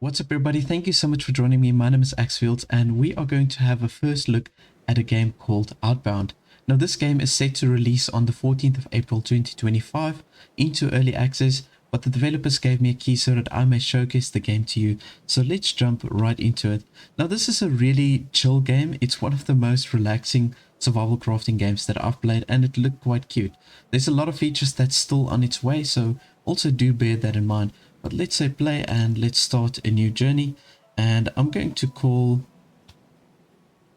What's up everybody, thank you so much for joining me. My name is Axfield and we are going to have a first look at a game called Outbound. Now this game is set to release on the 14th of April 2025 into early access, but the developers gave me a key so that I may showcase the game to you. So let's jump right into it. Now this is a really chill game. It's one of the most relaxing survival crafting games that I've played and it looked quite cute. There's a lot of features that's still on its way, so also do bear that in mind. But let's say play and let's start a new journey, and I'm going to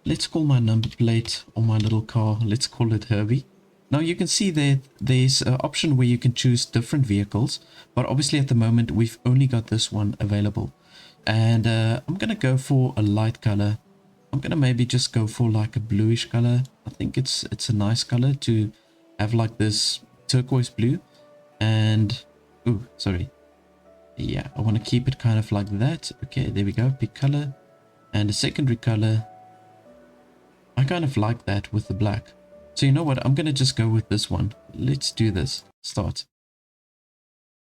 let's call my number plate on my little car, let's call it Herbie. Now you can see that there's an option where you can choose different vehicles, but obviously at the moment we've only got this one available. And I'm gonna go for a light color. I'm gonna maybe just go for like a bluish color. I think it's a nice color to have, like this turquoise blue. And yeah, I want to keep it kind of like that. Okay, there we go. Pick color and a secondary color. I kind of like that with the black. So you know what? I'm going to just go with this one. Let's do this. Start.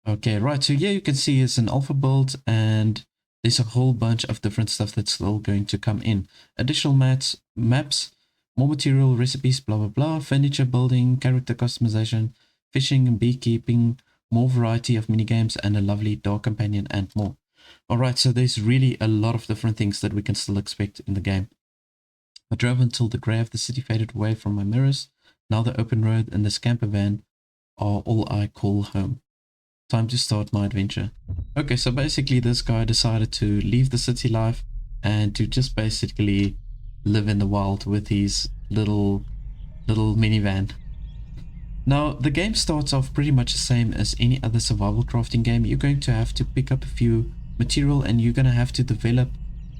Okay, right. So here you can see it's an alpha build and there's a whole bunch of different stuff that's still going to come in. Additional maps, more material, recipes, blah, blah, blah. Furniture building, character customization, fishing and beekeeping, more variety of minigames, and a lovely dog companion and more. Alright, so there's really a lot of different things that we can still expect in the game. I drove until the grey of the city faded away from my mirrors. Now the open road and this camper van are all I call home. Time to start my adventure. Okay, so basically this guy decided to leave the city life and to just basically live in the wild with his little minivan. Now, the game starts off pretty much the same as any other survival crafting game. You're going to have to pick up a few material and you're going to have to develop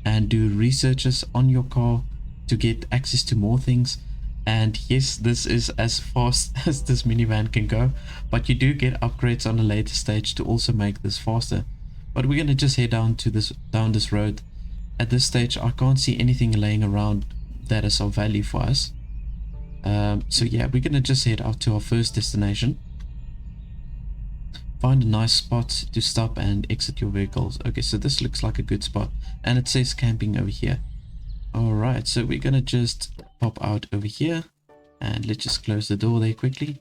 and do researches on your car to get access to more things. And yes, this is as fast as this minivan can go, but you do get upgrades on a later stage to also make this faster. But we're going to just head down this road. At this stage, I can't see anything laying around that is of value for us. So yeah, we're gonna just head out to our first destination. Find a nice spot to stop and exit your vehicles. Okay, so this looks like a good spot and it says camping over here. Alright, so we're gonna just pop out over here and let's just close the door there quickly.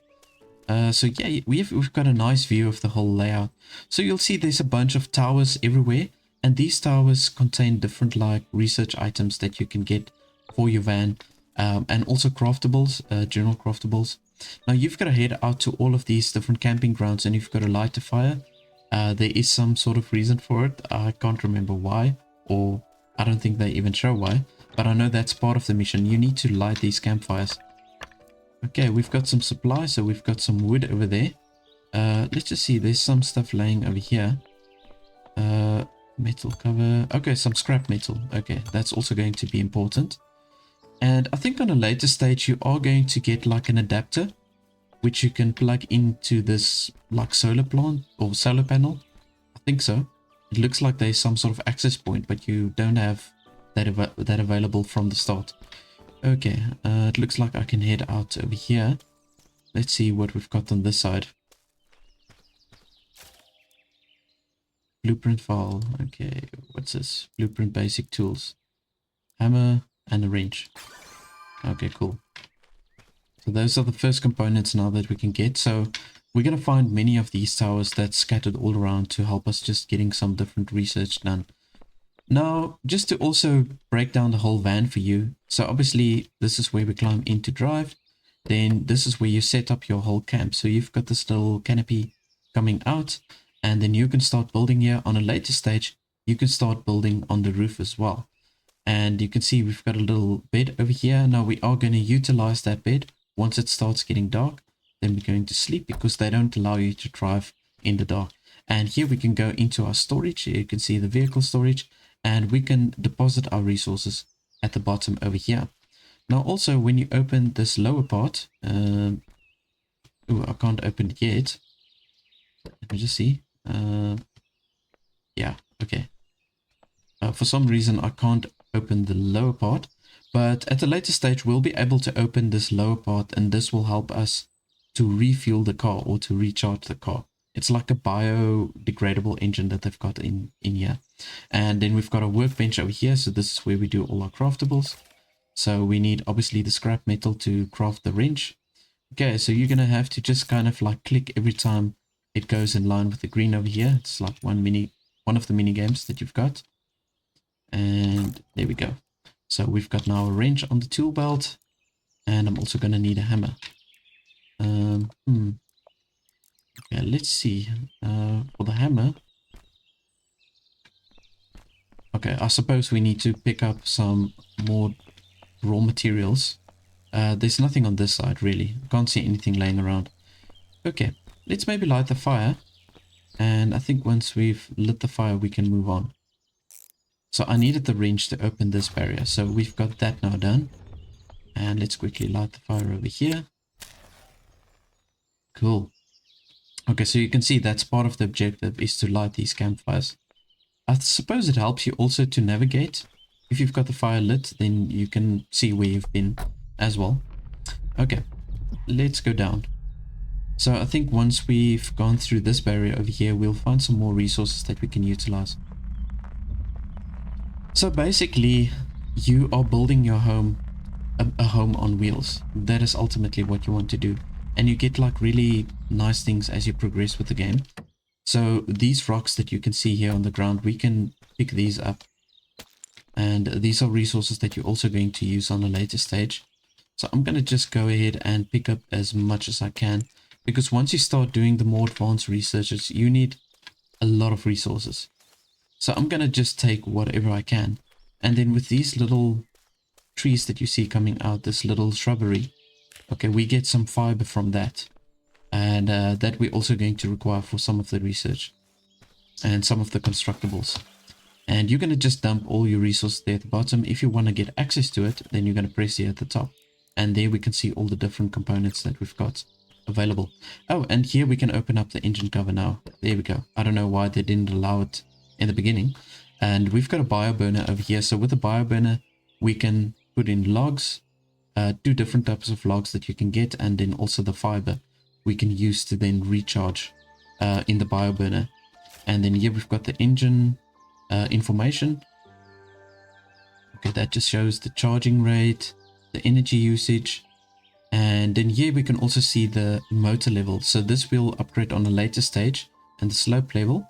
So yeah, we've got a nice view of the whole layout. So you'll see there's a bunch of towers everywhere, and these towers contain different like research items that you can get for your van. And also craftables, general craftables. Now you've got to head out to all of these different camping grounds and you've got to light a fire. There is some sort of reason for it. I can't remember why, or I don't think they even show why, but I know that's part of the mission. You need to light these campfires. Okay, we've got some supplies, so we've got some wood over there. Let's just see, there's some stuff laying over here. Metal cover. Okay, some scrap metal. Okay, that's also going to be important. And I think on a later stage you are going to get like an adapter which you can plug into this like solar plant or solar panel. I think so. It looks like there's some sort of access point, but you don't have that available from the start. Okay, it looks like I can head out over here. Let's see what we've got on this side. Blueprint file. Okay, what's this? Blueprint basic tools. Hammer and a wrench. Okay, cool. So those are the first components now that we can get. So we're going to find many of these towers that's scattered all around to help us just getting some different research done. Now, just to also break down the whole van for you. So obviously this is where we climb in to drive. Then this is where you set up your whole camp. So you've got this little canopy coming out, and then you can start building here. On a later stage, you can start building on the roof as well. And you can see we've got a little bed over here. Now we are going to utilize that bed. Once it starts getting dark, then we're going to sleep because they don't allow you to drive in the dark. And here we can go into our storage. Here you can see the vehicle storage, and we can deposit our resources at the bottom over here. Now also when you open this lower part, I can't open it yet. Let me just see. Yeah, okay. For some reason I can't open the lower part, but at a later stage we'll be able to open this lower part, and this will help us to refuel the car or to recharge the car. It's like a biodegradable engine that they've got in here. And then we've got a workbench over here. So this is where we do all our craftables. So we need obviously the scrap metal to craft the wrench. Okay, so you're going to have to just kind of like click every time it goes in line with the green over here. It's like one of the mini games that you've got. And there we go. So we've got now a wrench on the tool belt. And I'm also going to need a hammer. Okay, let's see. For the hammer. Okay, I suppose we need to pick up some more raw materials. There's nothing on this side, really. Can't see anything laying around. Okay, let's maybe light the fire. And I think once we've lit the fire, we can move on. So I needed the wrench to open this barrier. So we've got that now done. And let's quickly light the fire over here. Cool. Okay, so you can see that's part of the objective is to light these campfires. I suppose it helps you also to navigate. If you've got the fire lit, then you can see where you've been as well. Okay, let's go down. So I think once we've gone through this barrier over here, we'll find some more resources that we can utilize. So basically, you are building your home, a home on wheels. That is ultimately what you want to do. And you get like really nice things as you progress with the game. So these rocks that you can see here on the ground, we can pick these up. And these are resources that you're also going to use on a later stage. So I'm going to just go ahead and pick up as much as I can. Because once you start doing the more advanced researches, you need a lot of resources. So I'm going to just take whatever I can. And then with these little trees that you see coming out, this little shrubbery, okay, we get some fiber from that. And that we're also going to require for some of the research and some of the constructibles. And you're going to just dump all your resources there at the bottom. If you want to get access to it, then you're going to press here at the top. And there we can see all the different components that we've got available. Oh, and here we can open up the engine cover now. There we go. I don't know why they didn't allow it in the beginning. And we've got a bioburner over here. So with the bioburner, we can put in logs, 2 different types of logs that you can get, and then also the fiber we can use to then recharge in the bioburner. And then here we've got the engine information. Okay, that just shows the charging rate, the energy usage, and then here we can also see the motor level. So this will upgrade on a later stage, and the slope level,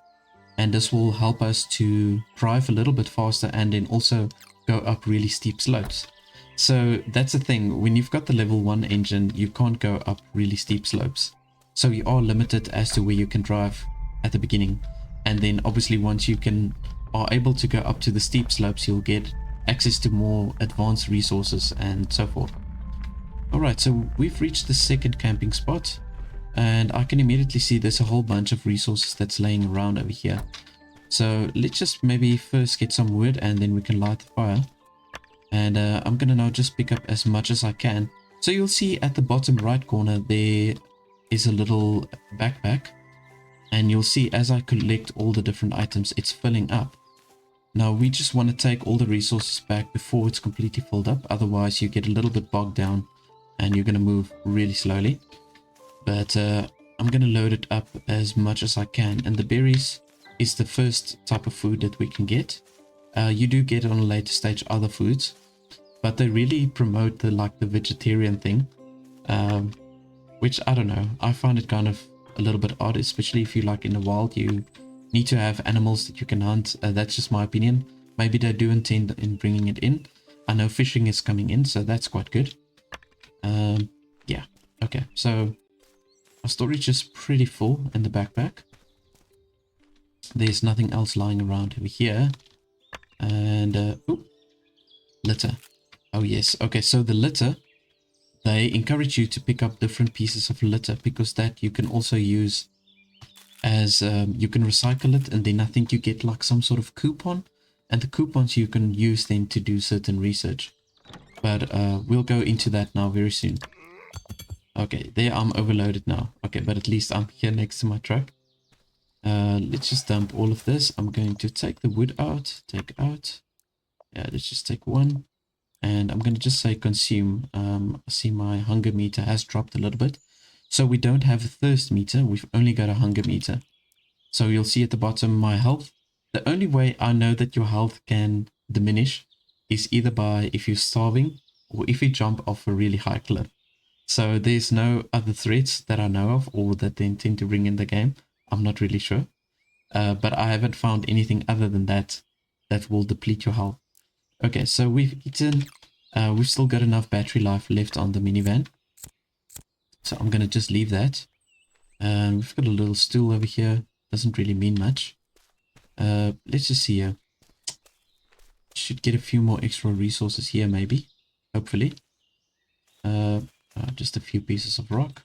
and this will help us to drive a little bit faster and then also go up really steep slopes. So that's the thing, when you've got the level 1 engine, you can't go up really steep slopes. So you are limited as to where you can drive at the beginning. And then obviously once you are able to go up to the steep slopes, you'll get access to more advanced resources and so forth. Alright, so we've reached the second camping spot. And I can immediately see there's a whole bunch of resources that's laying around over here. So let's just maybe first get some wood and then we can light the fire. And I'm going to now just pick up as much as I can. So you'll see at the bottom right corner there is a little backpack. And you'll see as I collect all the different items, it's filling up. Now we just want to take all the resources back before it's completely filled up. Otherwise you get a little bit bogged down and you're going to move really slowly. But I'm going to load it up as much as I can. And the berries is the first type of food that we can get. You do get on a later stage other foods, but they really promote the vegetarian thing, which I don't know. I find it kind of a little bit odd, especially if you like in the wild, you need to have animals that you can hunt. That's just my opinion. Maybe they do intend in bringing it in. I know fishing is coming in, so that's quite good. Yeah, okay, so our storage is pretty full in the backpack. There's nothing else lying around over here. And, ooh, litter. Oh, yes. Okay, so the litter, they encourage you to pick up different pieces of litter because that you can also use as, you can recycle it. And then I think you get like some sort of coupon. And the coupons you can use then to do certain research. But we'll go into that now very soon. Okay, there I'm overloaded now. Okay, but at least I'm here next to my truck. Let's just dump all of this. I'm going to take the wood out. Take out. Yeah, let's just take one. And I'm going to just say consume. I see my hunger meter has dropped a little bit. So we don't have a thirst meter, we've only got a hunger meter. So you'll see at the bottom my health. The only way I know that your health can diminish is either by if you're starving or if you jump off a really high cliff. So there's no other threats that I know of or that they intend to bring in the game. I'm not really sure. But I haven't found anything other than that that will deplete your health. Okay, so we've eaten. We've still got enough battery life left on the minivan. So I'm going to just leave that. We've got a little stool over here. Doesn't really mean much. Let's just see here. Should get a few more extra resources here maybe. Hopefully. Just a few pieces of rock.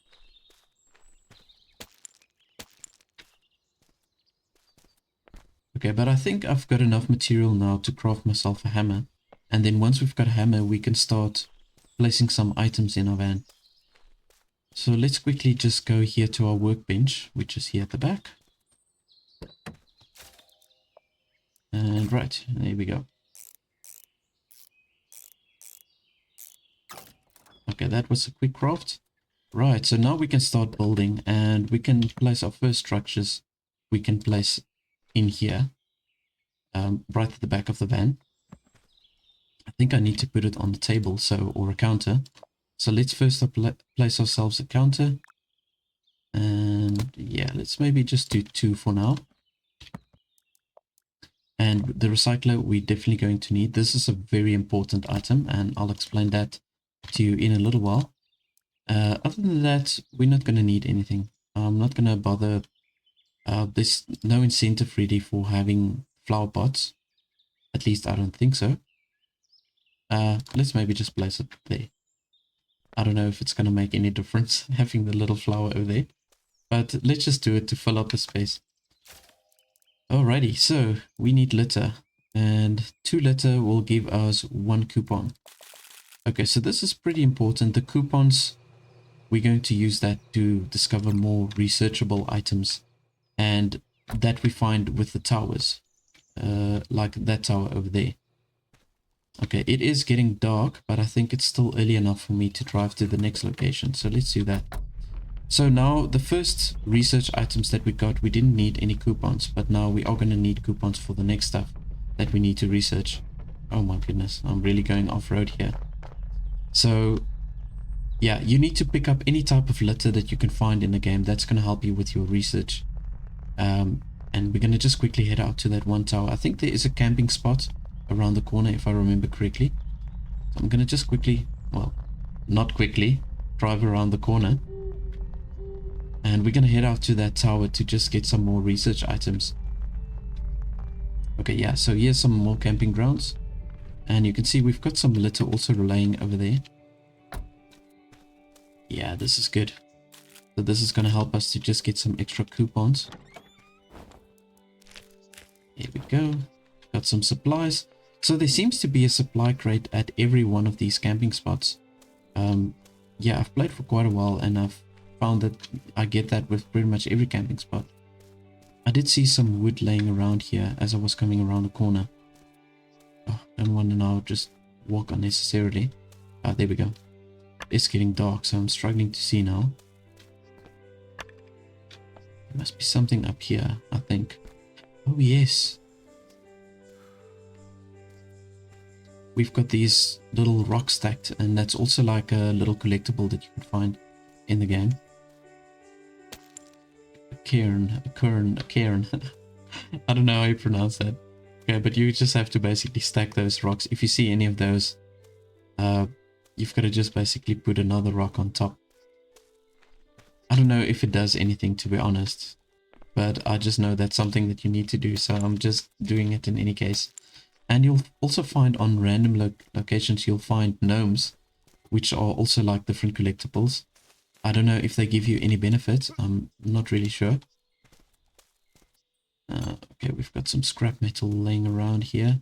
Okay, but I think I've got enough material now to craft myself a hammer. And then once we've got a hammer, we can start placing some items in our van. So let's quickly just go here to our workbench, which is here at the back. And right, there we go. Okay, that was a quick craft. Right, so now we can start building and we can place our first structures. We can place in here, right at the back of the van. I think I need to put it on the table, or a counter. So let's first place ourselves a counter. And yeah, let's maybe just do 2 for now. And the recycler we're definitely going to need. This is a very important item and I'll explain that to you in a little while. Other than that, we're not going to need anything. I'm not going to bother. There's no incentive really for having flower pots. At least I don't think so. Let's maybe just place it there. I don't know if it's going to make any difference having the little flower over there. But let's just do it to fill up the space. Alrighty, so we need litter. And 2 litter will give us 1 coupon. Okay, so this is pretty important. The coupons, we're going to use that to discover more researchable items. And that we find with the towers. Like that tower over there. Okay, it is getting dark, but I think it's still early enough for me to drive to the next location. So let's do that. So now the first research items that we got, we didn't need any coupons, but now we are going to need coupons for the next stuff that we need to research. Oh my goodness, I'm really going off-road here. So yeah, you need to pick up any type of litter that you can find in the game. That's going to help you with your research. And we're going to just quickly head out to that one tower. I think there is a camping spot around the corner if I remember correctly. So I'm going to just quickly, well, not quickly, drive around the corner. And we're going to head out to that tower to just get some more research items. Okay, yeah, so here's some more camping grounds. And you can see we've got some litter also laying over there. Yeah, this is good. So this is going to help us to just get some extra coupons. Here we go. Got some supplies. So there seems to be a supply crate at every one of these camping spots. Yeah, I've played for quite a while and I've found that I get that with pretty much every camping spot. I did see some wood laying around here as I was coming around the corner. Oh, don't want to now just walk unnecessarily. Ah, there we go. It's getting dark, so I'm struggling to see now. There must be something up here, I think. Oh, yes. We've got these little rocks stacked, and that's also like a little collectible that you can find in the game. A cairn. I don't know how you pronounce that. Okay, but you just have to basically stack those rocks. If you see any of those, you've got to just basically put another rock on top. I don't know if it does anything, to be honest, but I just know that's something that you need to do, so I'm just doing it in any case. And you'll also find on random locations, you'll find gnomes, which are also like different collectibles. I don't know if they give you any benefits. I'm not really sure. Okay, we've got some scrap metal laying around here.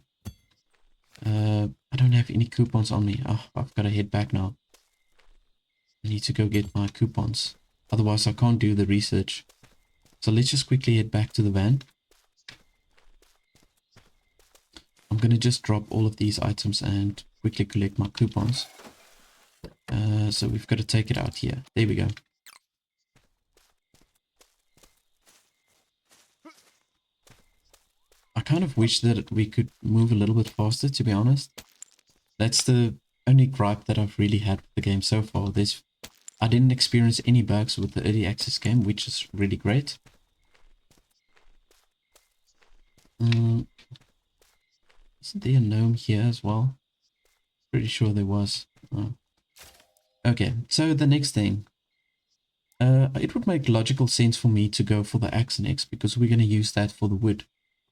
I don't have any coupons on me. Oh, I've got to head back now. I need to go get my coupons. Otherwise, I can't do the research. So let's just quickly head back to the van. I'm going to just drop all of these items and quickly collect my coupons. So we've got to take it out here. There we go. kind of wish that we could move a little bit faster, to be honest. That's the only gripe that I've really had with the game so far. I didn't experience any bugs with the early access game, which is really great. Isn't there a gnome here as well? Pretty sure there was. Oh. Okay, so the next thing. It would make logical sense for me to go for the axe next, because we're going to use that for the wood.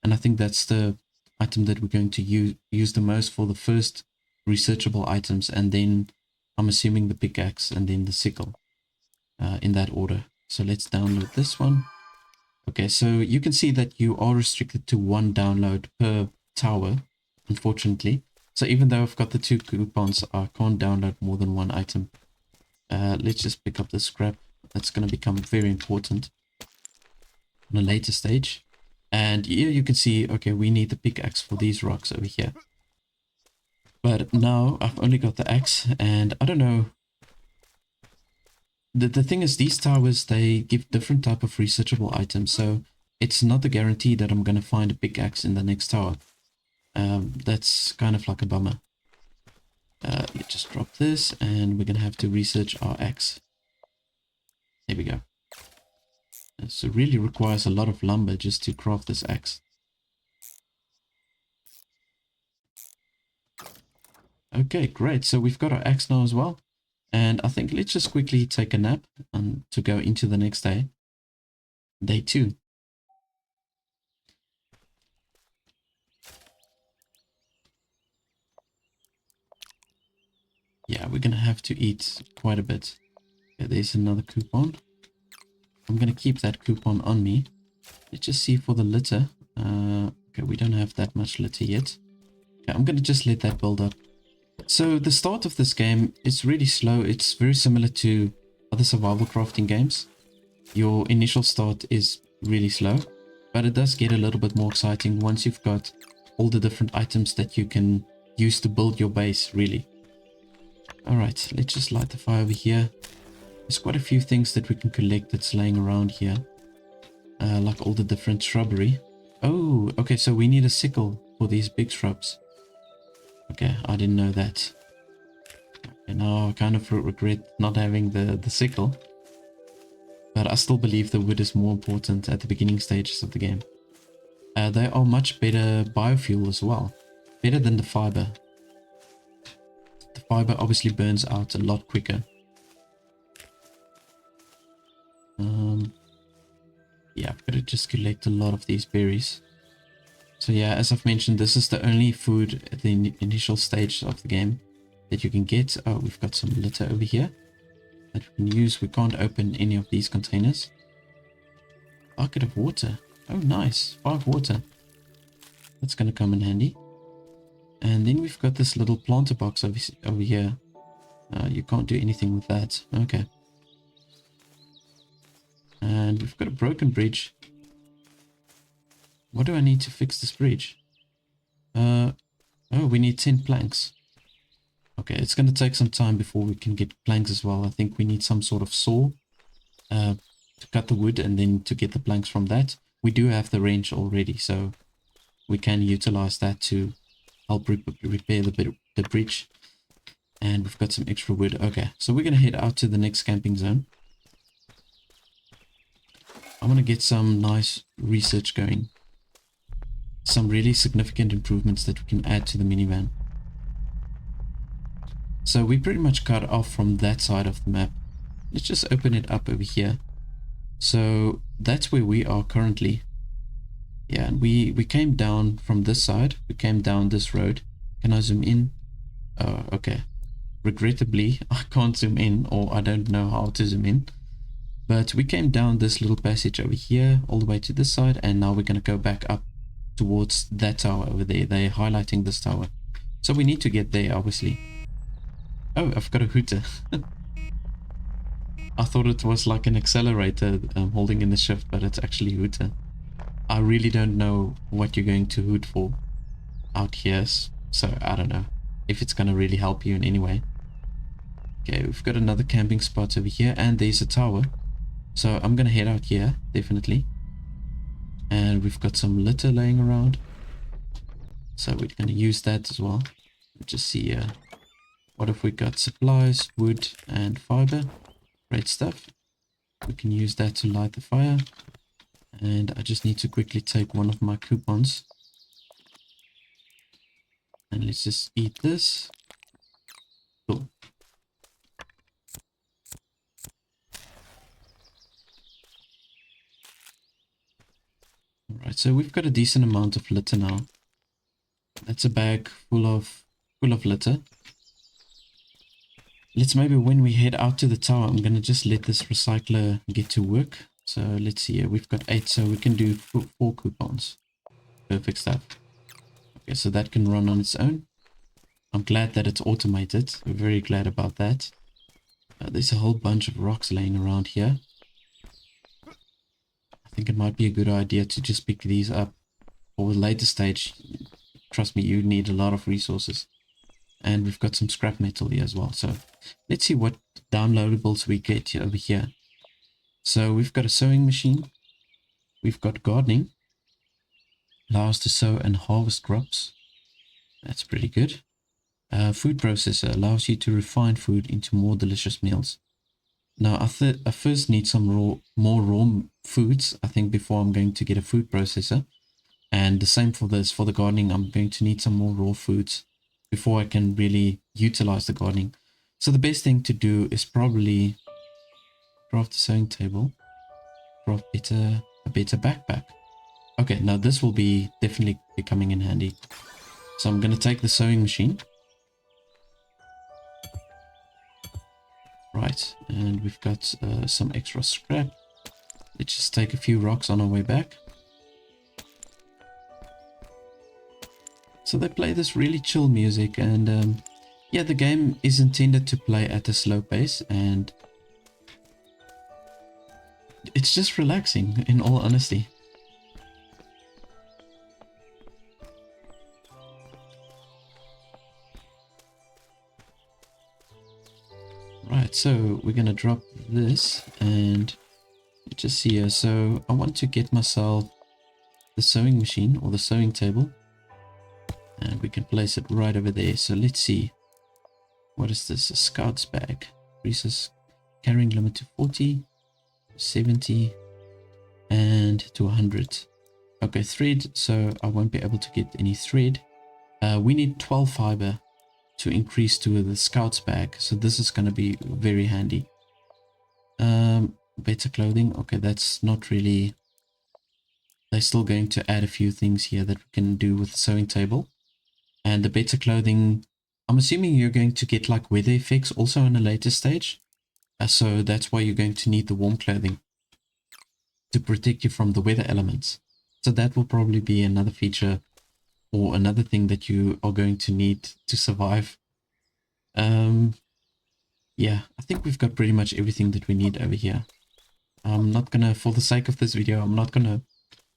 And I think that's the item that we're going to use the most for the first researchable items, and then I'm assuming the pickaxe and then the sickle, in that order. So let's download this one. Okay, so you can see that you are restricted to 1 download per tower, unfortunately. So even though I've got the 2 coupons, I can't download more than 1 item. Let's just pick up the scrap. That's going to become very important on a later stage. And here you can see, okay, we need the pickaxe for these rocks over here. But now I've only got the axe, and I don't know. The thing is, these towers, they give different type of researchable items, so it's not a guarantee that I'm going to find a pickaxe in the next tower. That's kind of like a bummer. Let's just drop this, and we're going to have to research our axe. There we go. So it really requires a lot of lumber just to craft this axe. Okay, great. So we've got our axe now as well. And I think let's just quickly take a nap to go into the next day. Day 2. Yeah, we're going to have to eat quite a bit. Okay, there's another coupon. I'm going to keep that coupon on me. Let's just see for the litter. Okay, we don't have that much litter yet. Okay, I'm going to just let that build up. So the start of this game is really slow. It's very similar to other survival crafting games. Your initial start is really slow, but it does get a little bit more exciting once you've got all the different items that you can use to build your base, really. Alright, let's just light the fire over here. There's quite a few things that we can collect that's laying around here. Like all the different shrubbery. Oh, okay, so we need a sickle for these big shrubs. Okay, I didn't know that. Okay, now I kind of regret not having the sickle. But I still believe the wood is more important at the beginning stages of the game. They are much better biofuel as well. Better than the fiber. The fiber obviously burns out a lot quicker. Yeah, I've got to just collect a lot of these berries. So yeah, as I've mentioned, this is the only food at the initial stage of the game that you can get. Oh, we've got some litter over here that we can use. We can't open any of these containers. Bucket of water. Oh, nice. 5 water. That's going to come in handy. And then we've got this little planter box over here. You can't do anything with that. Okay. And we've got a broken bridge. What do I need to fix this bridge? Oh, we need 10 planks. Okay, it's going to take some time before we can get planks as well. I think we need some sort of saw to cut the wood and then to get the planks from that. We do have the wrench already, so we can utilize that to help repair the bridge. And we've got some extra wood. Okay, so we're going to head out to the next camping zone. I want to get some nice research going. Some really significant improvements that we can add to the minivan. So we pretty much cut off from that side of the map. Let's just open it up over here. So that's where we are currently. Yeah, and we came down from this side. We came down this road. Can I zoom in? Oh, okay. Regrettably, I can't zoom in, or I don't know how to zoom in. But we came down this little passage over here, all the way to this side, and now we're going to go back up towards that tower over there. They're highlighting this tower. So we need to get there, obviously. Oh, I've got a hooter. I thought it was like an accelerator holding in the shift, but it's actually hooter. I really don't know what you're going to hoot for out here, so I don't know if it's going to really help you in any way. Okay, we've got another camping spot over here, and there's a tower. So I'm going to head out here, definitely. And we've got some litter laying around. So we're going to use that as well. Just see what if we got supplies, wood and fiber. Great stuff. We can use that to light the fire. And I just need to quickly take one of my coupons. And let's just eat this. Cool. Alright, so we've got a decent amount of litter now. That's a bag full of litter. Let's maybe when we head out to the tower, I'm going to just let this recycler get to work. So let's see here. We've got 8, so we can do 4 coupons. Perfect stuff. Okay, so that can run on its own. I'm glad that it's automated. We're very glad about that. There's a whole bunch of rocks laying around here. I think it might be a good idea to just pick these up. For a later stage, trust me, you need a lot of resources. And we've got some scrap metal here as well. So let's see what downloadables we get over here. So we've got a sewing machine. We've got gardening. Allows to sow and harvest crops. That's pretty good. Food processor allows you to refine food into more delicious meals. Now I first need some more raw foods, I think, before I'm going to get a food processor. And the same for this, for the gardening, I'm going to need some more raw foods before I can really utilize the gardening. So the best thing to do is probably craft a sewing table, craft a better backpack. Okay, now this will be definitely be coming in handy. So I'm going to take the sewing machine. Right, and we've got some extra scrap. Let's just take a few rocks on our way back. So they play this really chill music, and yeah, the game is intended to play at a slow pace, and it's just relaxing, in all honesty. Right, so we're gonna drop this and just see here. So I want to get myself the sewing machine or the sewing table, and we can place it right over there. So let's see, what is this? A scout's bag. Increases carrying limit to 40, 70 and to 100. Okay, thread, so I won't be able to get any thread. We need 12 fiber to increase to the scout's bag, so this is going to be very handy. Better clothing. Okay, that's not really, they're still going to add a few things here that we can do with the sewing table. And the better clothing, I'm assuming you're going to get like weather effects also in a later stage, so that's why you're going to need the warm clothing to protect you from the weather elements. So that will probably be another feature or another thing that you are going to need to survive. Yeah, I think we've got pretty much everything that we need over here. I'm not gonna, for the sake of this video, I'm not gonna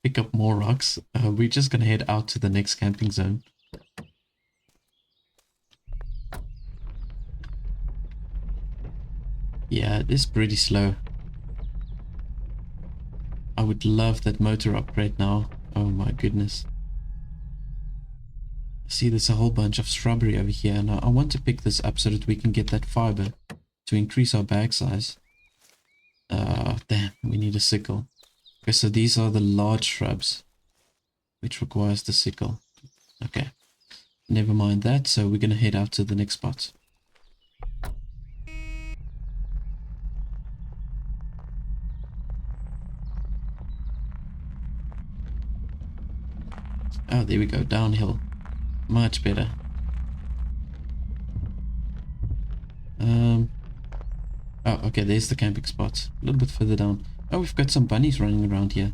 pick up more rocks. We're just gonna head out to the next camping zone. Yeah, it is pretty slow. I would love that motor upgrade now. Oh my goodness. See, there's a whole bunch of strawberry over here. Now I want to pick this up so that we can get that fiber to increase our bag size. Damn, we need a sickle. Okay, so these are the large shrubs, which requires the sickle. Okay, never mind that. So we're gonna head out to the next spot. Oh, there we go, downhill. Much better. Oh, okay, there's the camping spot. A little bit further down. Oh, we've got some bunnies running around here.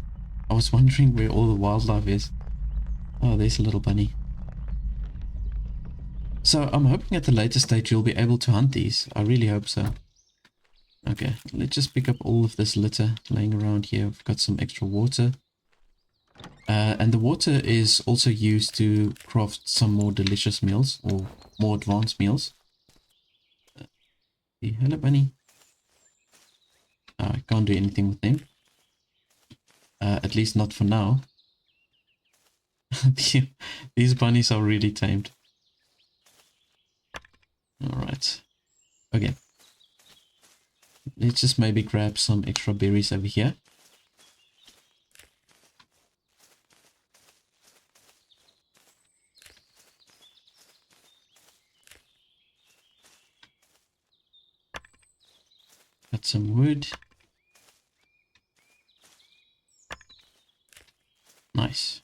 I was wondering where all the wildlife is. Oh, there's a little bunny. So I'm hoping at the later stage you'll be able to hunt these. I really hope so. Okay, let's just pick up all of this litter laying around here. We've got some extra water. And the water is also used to craft some more delicious meals or more advanced meals. Hello, bunny. I can't do anything with them. At least not for now. These bunnies are really tamed. Alright. Okay. Let's just maybe grab some extra berries over here. Got some wood. Nice.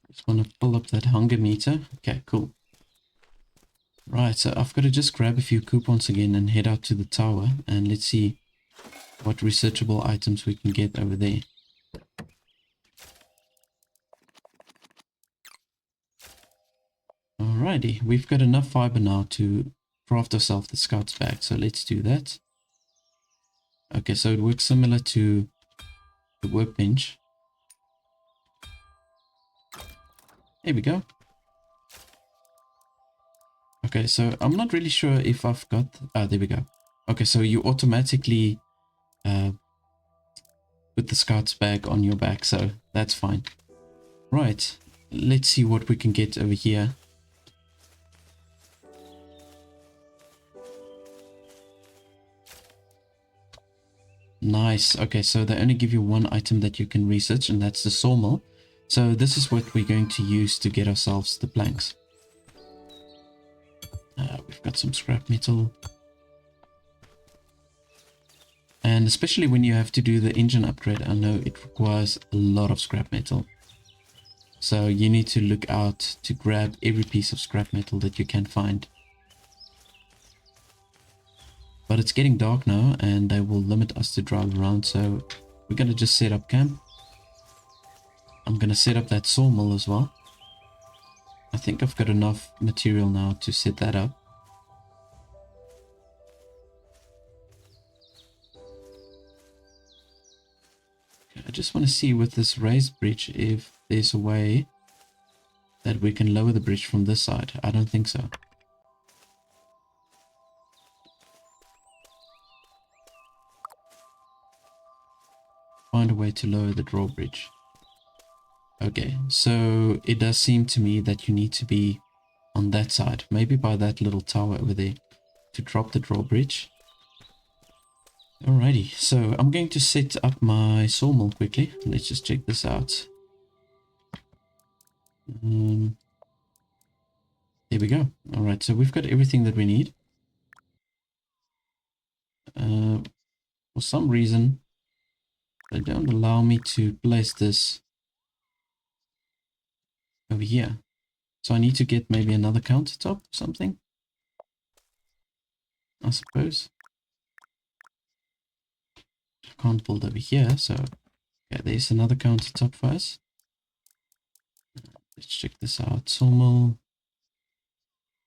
Just want to pull up that hunger meter. Okay, cool. Right, so I've got to just grab a few coupons again and head out to the tower. And let's see what researchable items we can get over there. Alrighty, we've got enough fiber now to craft ourselves the scout's bag. So let's do that. Okay, so it works similar to the workbench. There we go. Okay, so I'm not really sure if I've got... Ah, there we go. Okay, so you automatically put the scout's bag on your back, so that's fine. Right, let's see what we can get over here. Nice. Okay, so they only give you one item that you can research, and that's the sawmill. So this is what we're going to use to get ourselves the planks. We've got some scrap metal. And especially when you have to do the engine upgrade, I know it requires a lot of scrap metal. So you need to look out to grab every piece of scrap metal that you can find. But it's getting dark now and they will limit us to drive around, so we're going to just set up camp. I'm going to set up that sawmill as well. I think I've got enough material now to set that up. I just want to see with this raised bridge if there's a way that we can lower the bridge from this side. I don't think so. Find a way to lower the drawbridge. Okay, so it does seem to me that you need to be on that side, maybe by that little tower over there, to drop the drawbridge. Alrighty, so I'm going to set up my sawmill quickly. Let's just check this out. There we go. Alright, so we've got everything that we need. For some reason, they don't allow me to place this over here. So I need to get maybe another countertop or something, I suppose. I can't build over here, so yeah, there's another countertop for us. Let's check this out. Sawmill.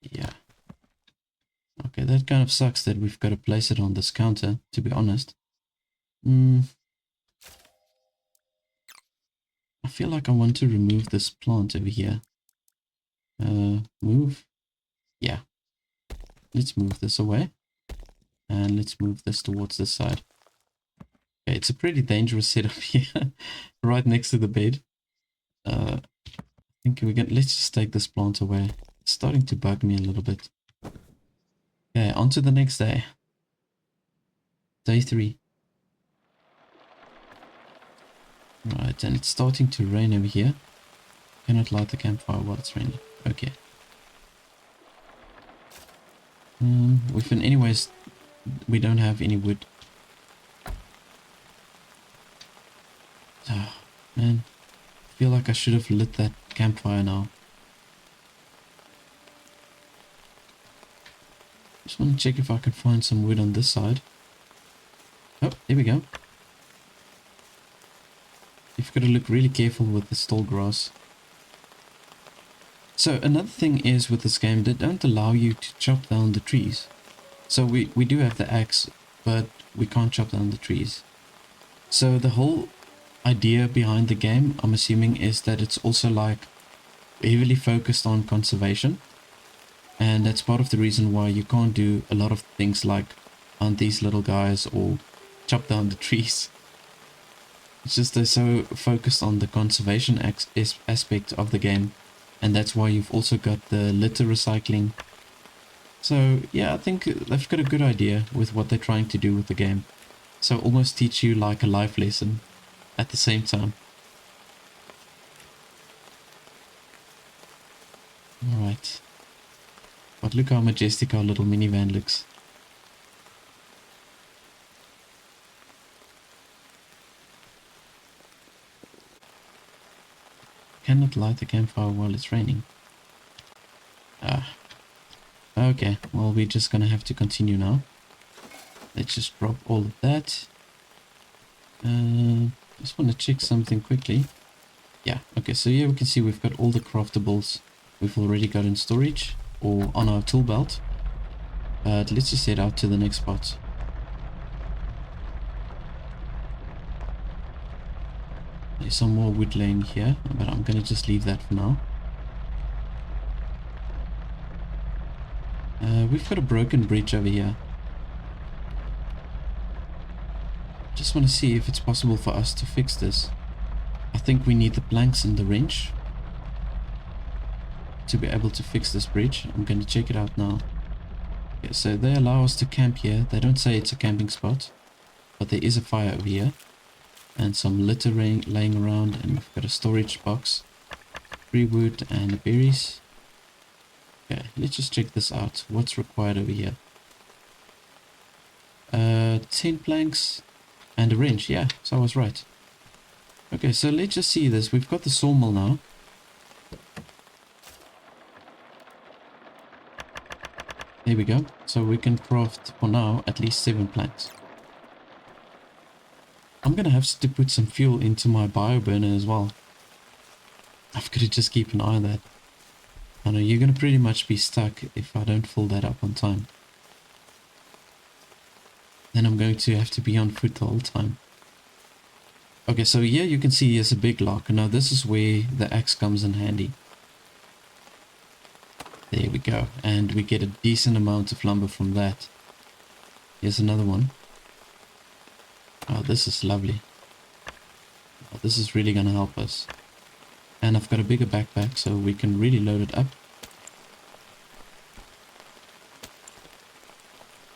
Yeah. Okay, that kind of sucks that we've got to place it on this counter, to be honest. I feel like I want to remove this plant over here. Move. Yeah. Let's move this away. And let's move this towards this side. Okay, it's a pretty dangerous setup here. Right next to the bed. I think we're gonna... Let's just take this plant away. It's starting to bug me a little bit. Okay, on to the next day. Day 3. Right, and it's starting to rain over here. Cannot light the campfire while it's raining. Okay. Anyways, we don't have any wood. Oh, man. I feel like I should have lit that campfire now. Just want to check if I can find some wood on this side. Oh, there we go. You've got to look really careful with the tall grass. So another thing is with this game, they don't allow you to chop down the trees. So we do have the axe, but we can't chop down the trees. So the whole idea behind the game, I'm assuming, is that it's also like heavily focused on conservation. And that's part of the reason why you can't do a lot of things like hunt these little guys or chop down the trees. It's just they're so focused on the conservation aspect of the game, and that's why you've also got the litter recycling. So yeah, I think they've got a good idea with what they're trying to do with the game. So almost teach you like a life lesson at the same time. Alright. But look how majestic our little minivan looks. Cannot light the campfire while it's raining. Ah. Okay, well we're just gonna have to continue now. Let's just drop all of that. Just want to check something quickly. Yeah, okay, so here we can see we've got all the craftables we've already got in storage or on our tool belt. But let's just head out to the next spot. There's some more wood laying here, but I'm gonna just leave that for now. We've got a broken bridge over here. Just want to see if it's possible for us to fix this. I think we need the planks and the wrench to be able to fix this bridge. I'm going to check it out now. Okay, so they allow us to camp here. They don't say it's a camping spot, but there is a fire over here and some litter laying around, and we've got a storage box, 3 wood and berries. Okay, let's just check this out. What's required over here? 10 planks and a wrench. Yeah, so I was right. Okay, so let's just see this. We've got the sawmill now. There we go. So we can craft for now at least 7 planks. I'm gonna have to put some fuel into my bio burner as well. I've got to just keep an eye on that. I know you're gonna pretty much be stuck if I don't fill that up on time. Then I'm going to have to be on foot the whole time. Okay, so here you can see there's a big lock. Now this is where the axe comes in handy. There we go. And we get a decent amount of lumber from that. Here's another one. Oh, this is lovely. Oh, this is really gonna help us. And I've got a bigger backpack so we can really load it up.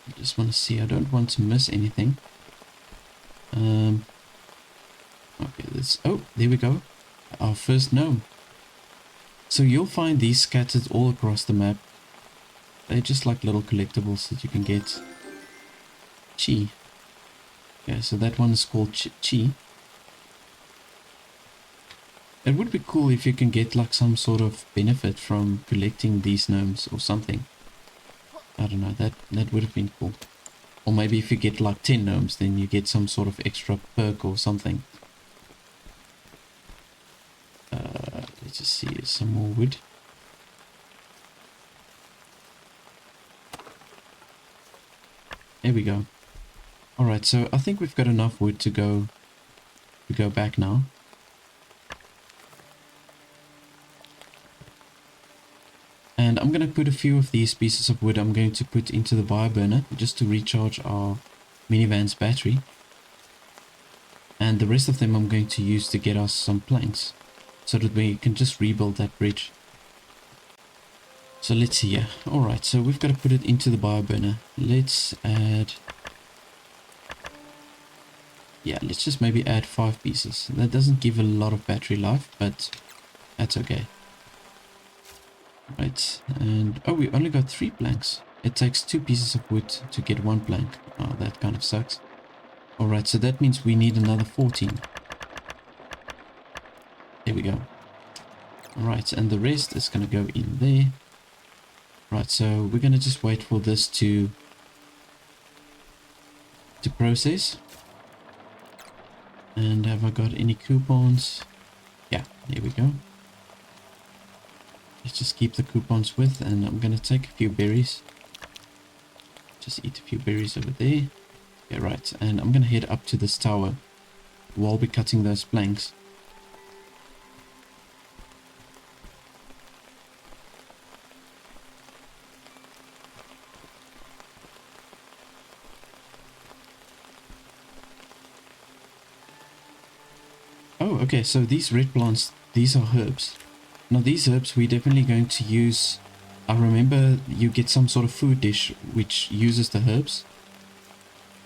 I just want to see, I don't want to miss anything. Okay, let's, oh, there we go. Our first gnome. So you'll find these scattered all across the map. They're just like little collectibles that you can get. Chi. Okay, so that one is called Chi. It would be cool if you can get like some sort of benefit from collecting these gnomes or something. I don't know, that would have been cool. Or maybe if you get like 10 gnomes, then you get some sort of extra perk or something. Let's just see, some more wood. There we go. Alright, so I think we've got enough wood to go back now. And I'm going to put a few of these pieces of wood I'm going to put into the bio burner just to recharge our minivan's battery. And the rest of them I'm going to use to get us some planks so that we can just rebuild that bridge. So let's see here. Alright, so we've got to put it into the bio burner. Let's add... yeah, let's just maybe add 5 pieces. That doesn't give a lot of battery life, but that's okay. Right, and oh, we only got 3 planks. It takes 2 pieces of wood to get 1 plank. Oh, that kind of sucks. Alright, so that means we need another 14. There we go. Alright, and the rest is going to go in there. Right, so we're going to just wait for this to process. And have I got any coupons? Yeah, there we go. Let's just keep the coupons with, and I'm going to take a few berries. Just eat a few berries over there. Okay, right, and I'm going to head up to this tower while we're cutting those planks. Oh, okay, so these red plants, these are herbs. Now these herbs we're definitely going to use. I remember you get some sort of food dish which uses the herbs.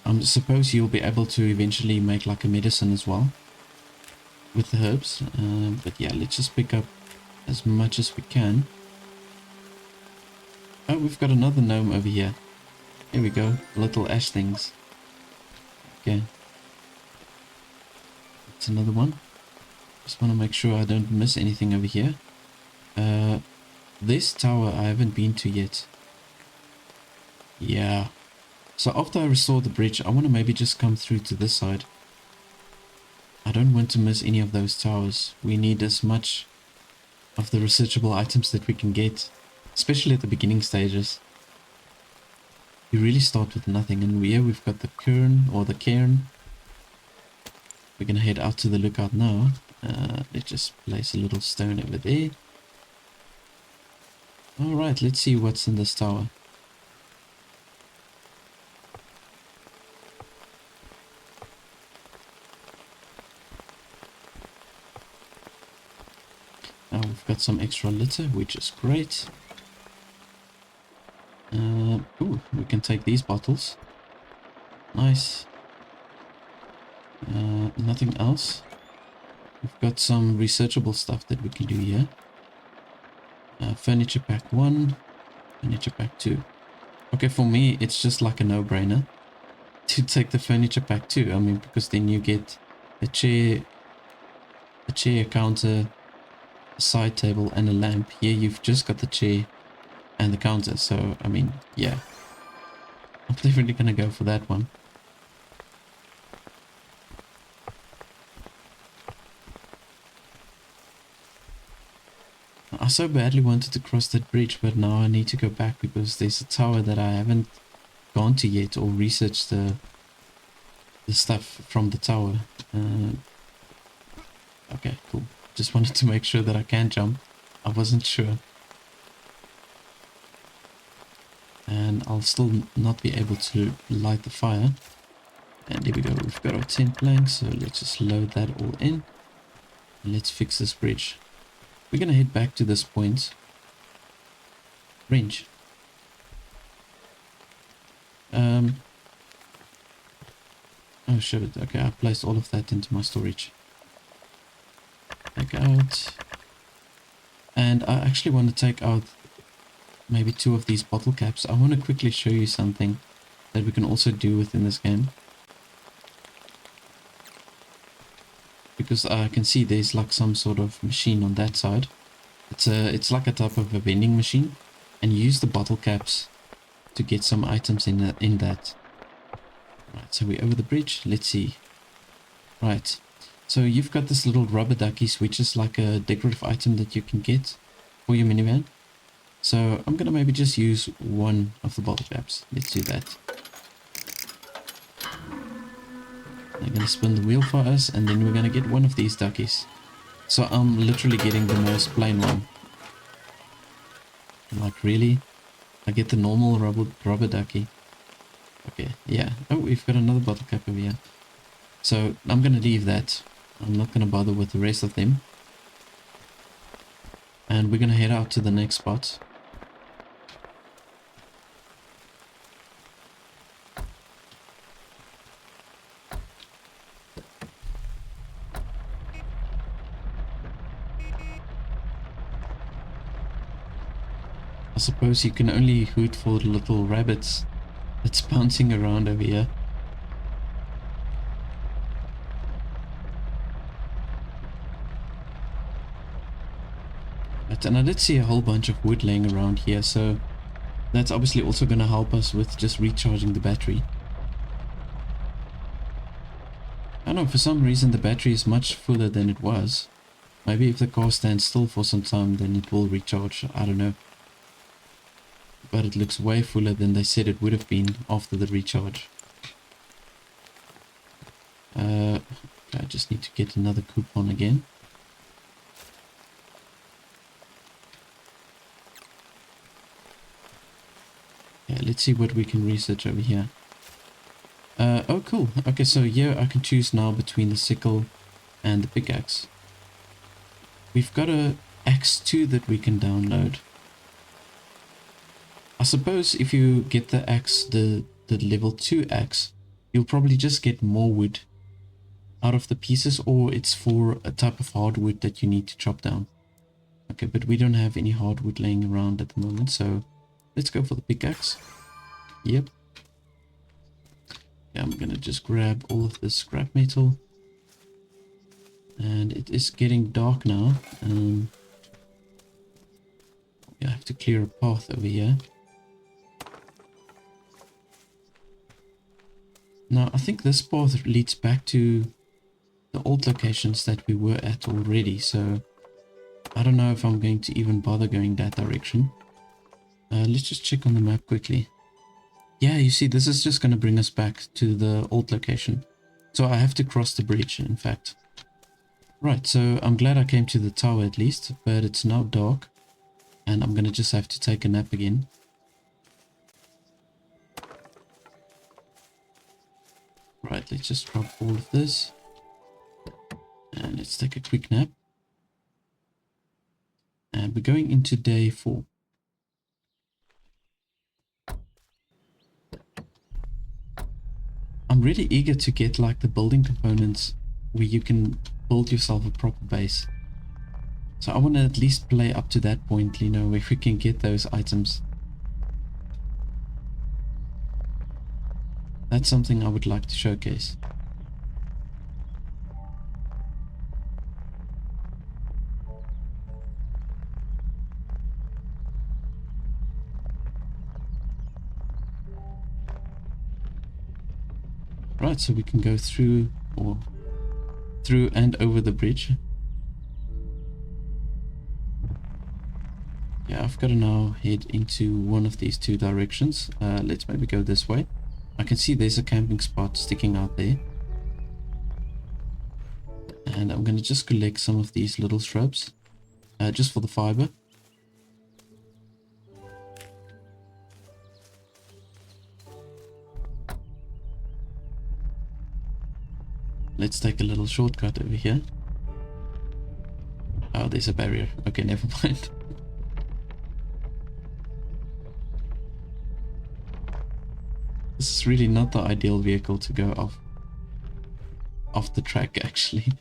I suppose you'll be able to eventually make like a medicine as well with the herbs. But yeah, let's just pick up as much as we can. Oh, we've got another gnome over here. Here we go, little ash things. Okay. That's another one. Just want to make sure I don't miss anything over here. This tower I haven't been to yet. Yeah. So after I restore the bridge, I want to maybe just come through to this side. I don't want to miss any of those towers. We need as much of the researchable items that we can get, especially at the beginning stages. You really start with nothing, and here we've got the cairn, or the cairn. We're gonna head out to the lookout now. Let's just place a little stone over there. Alright, let's see what's in this tower. Now we've got some extra litter, which is great. Ooh, we can take these bottles. Nice. Nothing else. We've got some researchable stuff that we can do here. Furniture pack 1, furniture pack 2. Okay, for me, it's just like a no-brainer to take the furniture pack 2. I mean, because then you get a chair, a counter, a side table, and a lamp. Here, you've just got the chair and the counter. So, I mean, yeah. I'm definitely gonna go for that one. I so badly wanted to cross that bridge, but now I need to go back because there's a tower that I haven't gone to yet or researched the stuff from the tower. Okay, cool. Just wanted to make sure that I can jump. I wasn't sure. And I'll still not be able to light the fire. And here we go, we've got our 10 planks, so let's just load that all in. And let's fix this bridge. We're gonna head back to this point. Range. Oh shit, okay, I placed all of that into my storage. Take out. And I actually want to take out maybe 2 of these bottle caps. I want to quickly show you something that we can also do within this game. Because I can see there's like some sort of machine on that side. It's like a type of a vending machine, and you use the bottle caps to get some items in that. Right, so we're over the bridge. Let's see. Right, so you've got this little rubber duckies, which is like a decorative item that you can get for your minivan. So I'm gonna maybe just use 1 of the bottle caps. Let's do that. I'm gonna spin the wheel for us, and then we're gonna get 1 of these duckies. So I'm literally getting the most plain one. Like, really? I get the normal rubber ducky. Okay, yeah. Oh, we've got another bottle cap over here. So I'm gonna leave that. I'm not gonna bother with the rest of them. And we're gonna head out to the next spot. I suppose you can only hoot for the little rabbits that's bouncing around over here. But, and I did see a whole bunch of wood laying around here, so that's obviously also going to help us with just recharging the battery. I don't know, for some reason the battery is much fuller than it was. Maybe if the car stands still for some time, then it will recharge. I don't know. But it looks way fuller than they said it would have been after the recharge. I just need to get another coupon again. Yeah, let's see what we can research over here. Oh, cool. Okay, so here I can choose now between the sickle and the pickaxe. We've got a axe too that we can download. I suppose if you get the axe, the level 2 axe, you'll probably just get more wood out of the pieces, or it's for a type of hardwood that you need to chop down. Okay, but we don't have any hardwood laying around at the moment, so let's go for the pickaxe. Yep. Yeah, I'm gonna just grab all of this scrap metal. And it is getting dark now. Yeah, I have to clear a path over here. Now, I think this path leads back to the old locations that we were at already, so I don't know if I'm going to even bother going that direction. Let's just check on the map quickly. Yeah, you see, this is just going to bring us back to the old location. So I have to cross the bridge, in fact. Right, so I'm glad I came to the tower at least, but it's now dark. And I'm going to just have to take a nap again. Right, let's just drop all of this. And let's take a quick nap. And we're going into day 4. I'm really eager to get like the building components where you can build yourself a proper base. So I want to at least play up to that point, you know, if we can get those items. That's something I would like to showcase. Right, so we can go through and over the bridge. Yeah, I've got to now head into one of these two directions. Let's maybe go this way. I can see there's a camping spot sticking out there. And I'm going to just collect some of these little shrubs, just for the fiber. Let's take a little shortcut over here. Oh, there's a barrier. Okay, never mind. This is really not the ideal vehicle to go off the track, actually.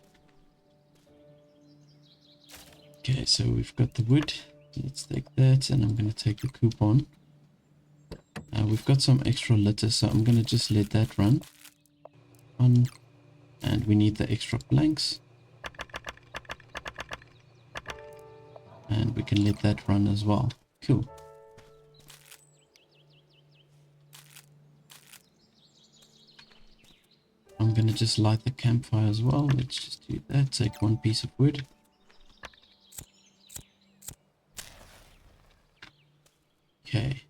Okay, so we've got the wood. Let's take that, and I'm going to take a coupon. We've got some extra litter, so I'm going to just let that run. And we need the extra planks. And we can let that run as well. Cool. I'm going to just light the campfire as well. Let's just do that. Take one piece of wood. Okay.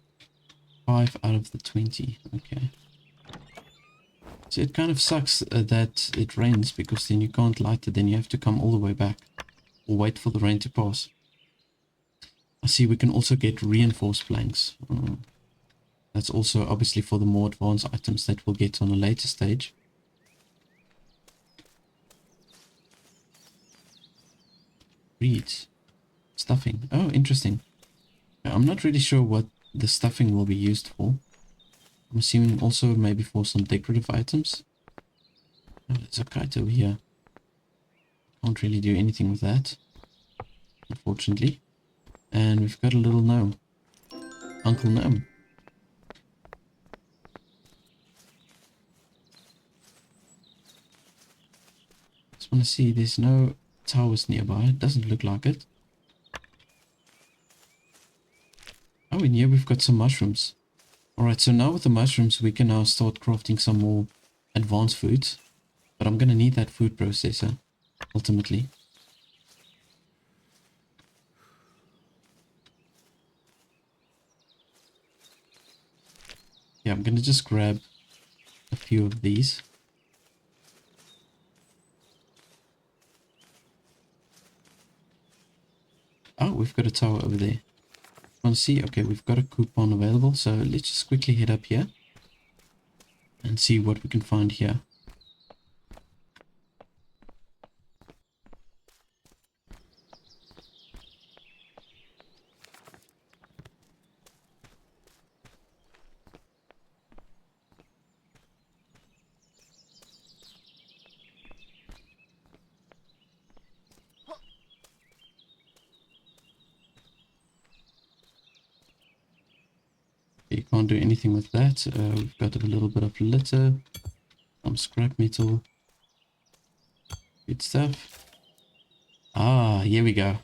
5 out of the 20. Okay. So it kind of sucks that it rains, because then you can't light it. Then you have to come all the way back or wait for the rain to pass. I see we can also get reinforced planks. That's also obviously for the more advanced items that we'll get on a later stage. Reeds. Stuffing. Oh, interesting. I'm not really sure what the stuffing will be used for. I'm assuming also maybe for some decorative items. Oh, there's a kite over here. Can't really do anything with that, unfortunately. And we've got a little gnome. Uncle Gnome. Just want to see, there's no towers nearby. It doesn't look like it. Oh, in here we've got some mushrooms. Alright, so now with the mushrooms we can now start crafting some more advanced foods. But I'm going to need that food processor, ultimately. Yeah, I'm going to just grab a few of these. Oh, we've got a tower over there. Want to see? Okay, we've got a coupon available, so let's just quickly head up here and see what we can find here. can't do anything with that. We've got a little bit of litter, some scrap metal. Good stuff. Ah, here we go.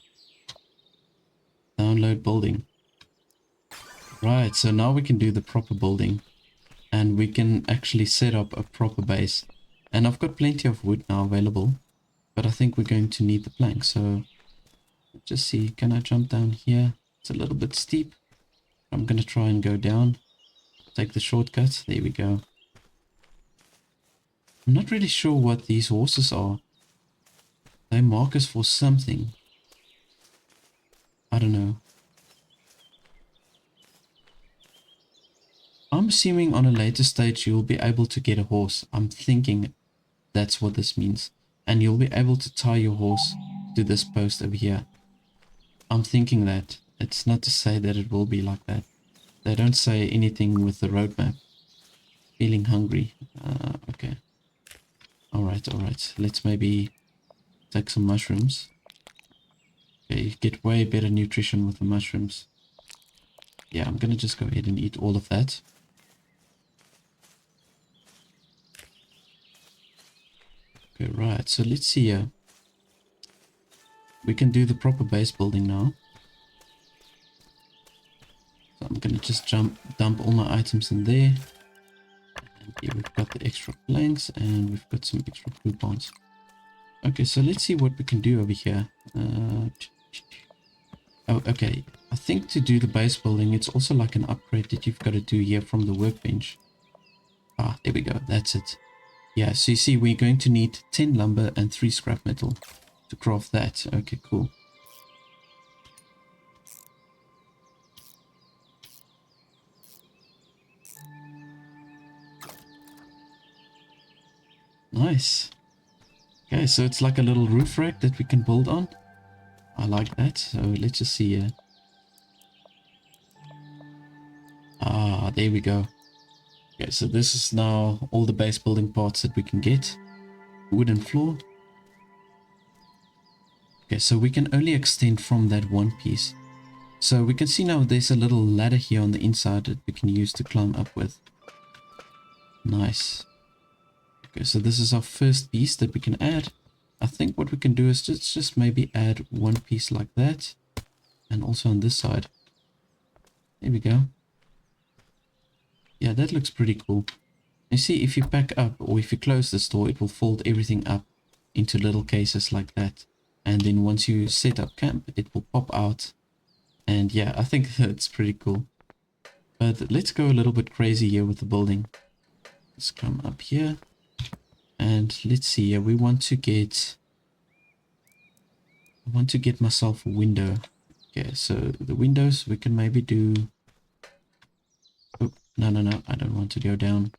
Download building. Right, so now we can do the proper building. And we can actually set up a proper base. And I've got plenty of wood now available. But I think we're going to need the plank. So, let's just see. Can I jump down here? It's a little bit steep. I'm going to try and go down. Take the shortcut. There we go. I'm not really sure what these horses are. They mark us for something. I don't know. I'm assuming on a later stage you'll be able to get a horse. I'm thinking that's what this means. And you'll be able to tie your horse to this post over here. I'm thinking that. It's not to say that it will be like that. They don't say anything with the roadmap. Feeling hungry. Okay. Alright. Let's maybe take some mushrooms. Okay, you get way better nutrition with the mushrooms. Yeah, I'm gonna just go ahead and eat all of that. Okay, right, so let's see here. We can do the proper base building now. So I'm gonna just dump all my items in there. And here we've got the extra planks and we've got some extra coupons. Okay, so let's see what we can do over here. Oh, okay. I think to do the base building, it's also like an upgrade that you've got to do here from the workbench. Ah, there we go. That's it. Yeah, so you see, we're going to need 10 lumber and 3 scrap metal to craft that. Okay, cool. Nice. Okay, so it's like a little roof rack that we can build on. I like that. So let's just see here. Ah, there we go. Okay, so this is now all the base building parts that we can get. Wooden floor. Okay, so we can only extend from that one piece. So we can see now there's a little ladder here on the inside that we can use to climb up with. Nice. Okay, so this is our first piece that we can add. I think what we can do is just maybe add one piece like that. And also on this side. There we go. Yeah, that looks pretty cool. You see, if you pack up or if you close this door, it will fold everything up into little cases like that. And then once you set up camp, it will pop out. And yeah, I think that's pretty cool. But let's go a little bit crazy here with the building. Let's come up here. And let's see here. I want to get myself a window. Okay, so the windows we can maybe do. Oh, no, I don't want to go down.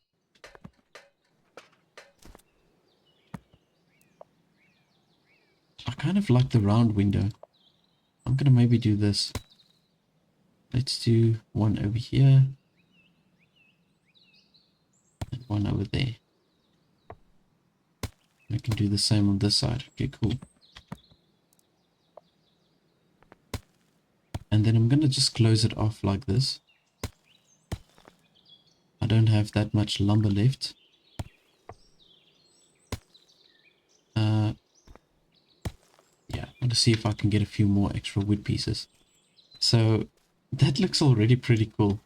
I kind of like the round window. I'm gonna maybe do this. Let's do one over here. And one over there. I can do the same on this side. Okay, cool. And then I'm gonna just close it off like this. I don't have that much lumber left. Yeah, I want to see if I can get a few more extra wood pieces. So that looks already pretty cool.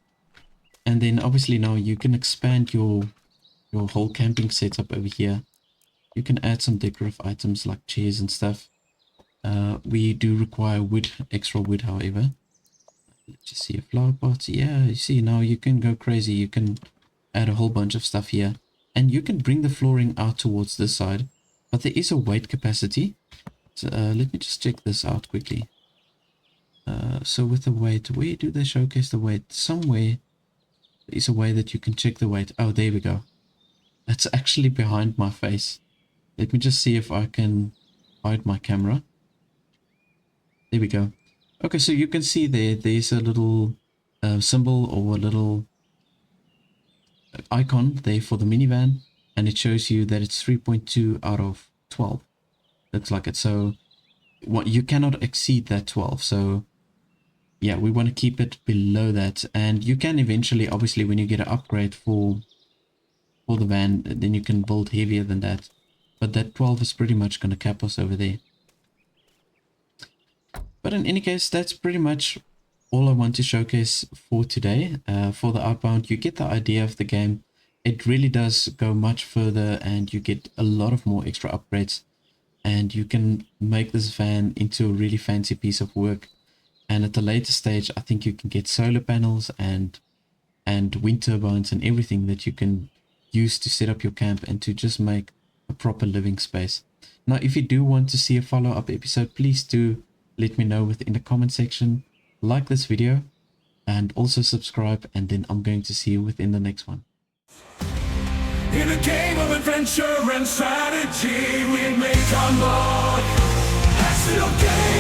And then obviously now you can expand your whole camping setup over here. You can add some decorative items like chairs and stuff. We do require wood, extra wood, however. Let's just see a flower pot. Yeah, you see now you can go crazy. You can add a whole bunch of stuff here. And you can bring the flooring out towards this side. But there is a weight capacity. So, let me just check this out quickly. So with the weight, where do they showcase the weight? Somewhere there is a way that you can check the weight. Oh, there we go. That's actually behind my face. Let me just see if I can hide my camera. There we go. Okay, so you can see there's a little symbol or a little icon there for the minivan. And it shows you that it's 3.2 out of 12. Looks like it. So what you cannot exceed that 12. So yeah, we want to keep it below that. And you can eventually, obviously, when you get an upgrade for the van, then you can build heavier than that. But that 12 is pretty much going to cap us over there. But in any case, that's pretty much all I want to showcase for today. For the Outbound, you get the idea of the game. It really does go much further, and you get a lot of more extra upgrades. And you can make this van into a really fancy piece of work. And at the later stage, I think you can get solar panels and wind turbines and everything that you can use to set up your camp and to just make a proper living space. Now, if you do want to see a follow-up episode, please do let me know within the comment section. Like this video and also subscribe, and then I'm going to see you within the next one. In a game of adventure and strategy, we make our mark. That's still game.